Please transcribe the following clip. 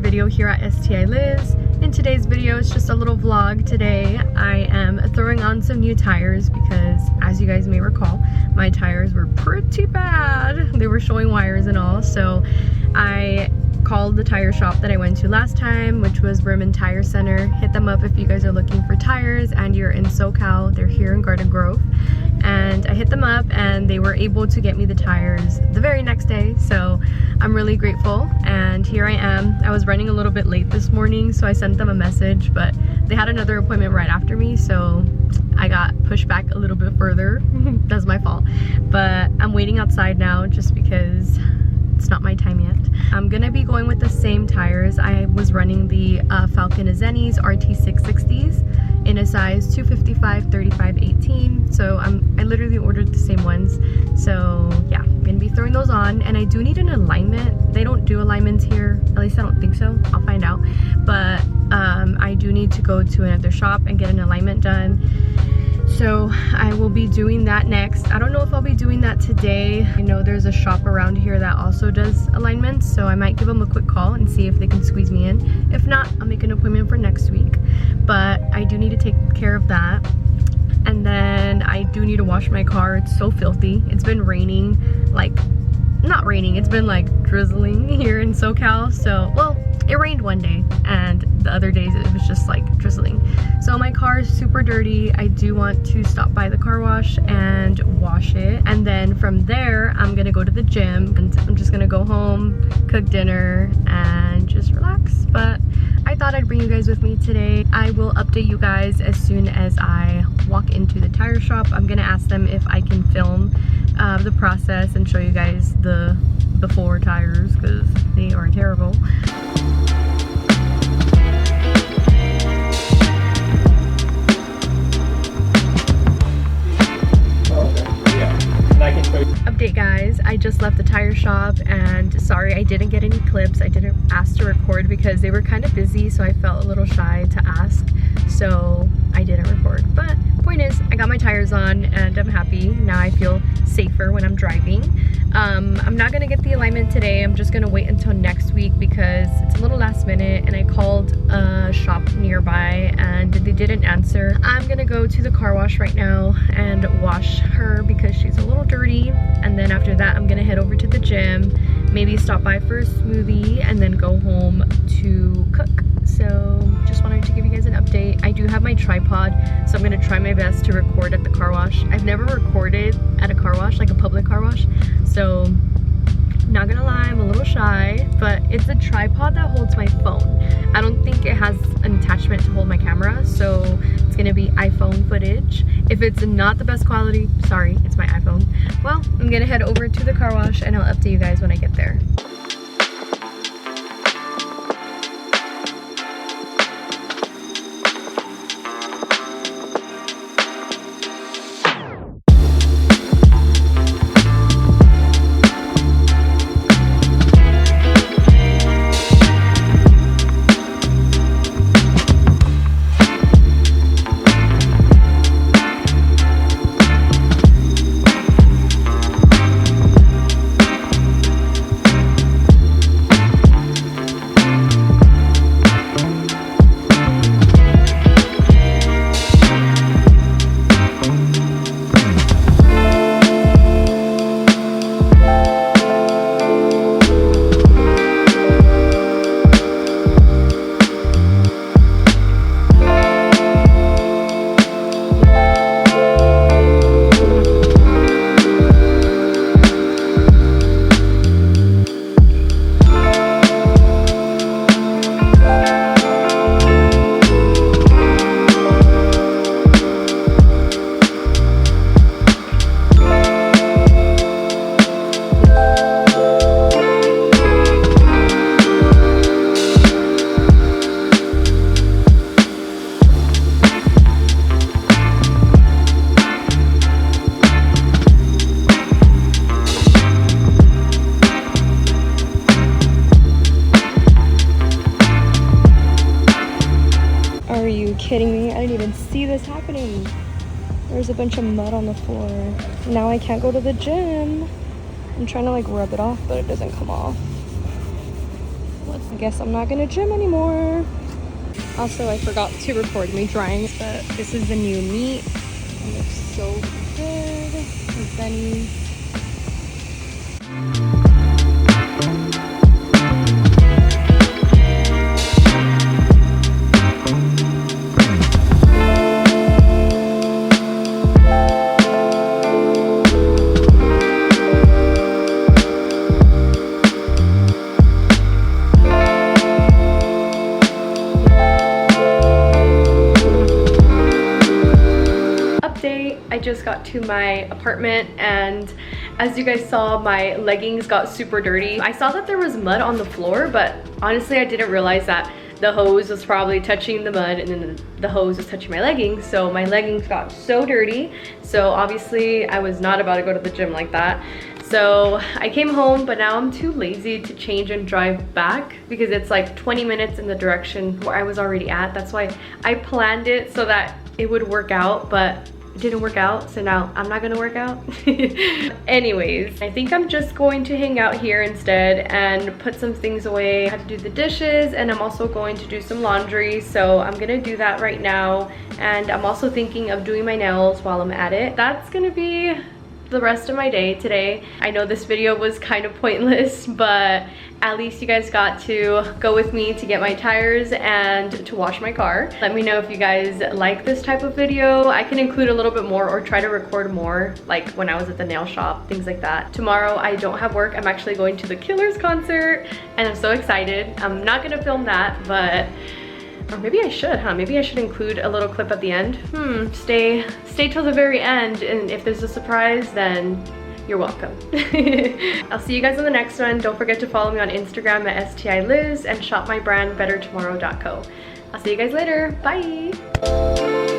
video here at STILIZ. In today's video, it's just a little vlog. Today I am throwing on some new tires because, as you guys may recall, my tires were pretty bad. They were showing wires and all, so I called the tire shop that I went to last time, which was Berman Tire Center. Hit them up if you guys are looking for tires and you're in SoCal. They're here in Garden Grove. And I hit them up and they were able to get me the tires the very next day, so I'm really grateful. And here I am. I was running a little bit late this morning, so I sent them a message, but they had another appointment right after me, so I got pushed back a little bit further. That's my fault. But I'm waiting outside now just because it's not my time yet. I'm gonna be going with the same tires. I was running the Falcon Azenis RT660s in a size 255, 35, 18. So I literally ordered the same ones. So yeah, I'm gonna be throwing those on, and I do need an alignment. They don't do alignments here, at least I don't think so. I'll find out. But I do need to go to another shop and get an alignment done. So I will be doing that next. I don't know if I'll be doing that today. I know there's a shop around here that also does alignments, so I might give them a quick call and see if they can squeeze me in. If not, I'll make an appointment for next week. But I do need to take care of that. And then I do need to wash my car. It's so filthy. It's been raining, like, not raining, it's been like drizzling here in SoCal. So, well, it rained one day and the other days it was just like drizzling. So my car is super dirty. I do want to stop by the car wash and wash it. And then from there, I'm gonna go to the gym and I'm just gonna go home, cook dinner, and just relax. But I thought I'd bring you guys with me today. I will update you guys as soon as I walk into the tire shop. I'm gonna ask them if I can film the process and show you guys the before tires because they are terrible. Update guys, I just left the tire shop and sorry I didn't get any clips. I didn't ask to record because they were kind of busy, so I felt a little shy to ask, so I didn't record. But point is, I got my tires on and I'm happy. Now I feel safer when I'm driving. I'm not gonna get the alignment today. I'm just gonna wait until next week because it's a little last minute, and I called a shop nearby and they didn't answer. I'm gonna go to the car wash right now and wash her because she's a little dirty, and then after that I'm gonna head over to the gym, maybe stop by for a smoothie, and then go home to cook. So just wanted to give you guys an update. I do have my tripod, so I'm gonna try my best to record at the car wash. I've never recorded at a car wash, like a public car wash, so not gonna lie, I'm a little shy, but it's a tripod that holds my phone. I don't think it has an attachment to hold my camera, so it's gonna be iPhone footage. If it's not the best quality, sorry, it's my iPhone. Well, I'm gonna head over to the car wash and I'll update you guys when I get there. Are you kidding me? I didn't even see this happening. There's a bunch of mud on the floor. Now I can't go to the gym. I'm trying to like rub it off, but it doesn't come off. What I guess I'm not gonna gym anymore. Also, I forgot to record me drying, but this is the new meat. It looks so good with Benny. I just got to my apartment, and as you guys saw, my leggings got super dirty. I saw that there was mud on the floor, but honestly I didn't realize that the hose was probably touching the mud and then the hose was touching my leggings, so my leggings got so dirty. So obviously I was not about to go to the gym like that. So I came home, but now I'm too lazy to change and drive back because it's like 20 minutes in the direction where I was already at. That's why I planned it so that it would work out, but it didn't work out, so now I'm not gonna work out. Anyways, I think I'm just going to hang out here instead and put some things away. I have to do the dishes, and I'm also going to do some laundry, so I'm gonna do that right now. And I'm also thinking of doing my nails while I'm at it. That's gonna be the rest of my day today. I know this video was kind of pointless, but at least you guys got to go with me to get my tires and to wash my car. Let me know if you guys like this type of video. I can include a little bit more or try to record more, like when I was at the nail shop, things like that. Tomorrow I don't have work. I'm actually going to the Killers concert and I'm so excited. I'm not gonna film that, but or maybe I should, huh? Maybe I should include a little clip at the end. Stay till the very end, and if there's a surprise, then you're welcome. I'll see you guys on the next one. Don't forget to follow me on Instagram at STILIZ and shop my brand bettertomorrow.co. I'll see you guys later. Bye.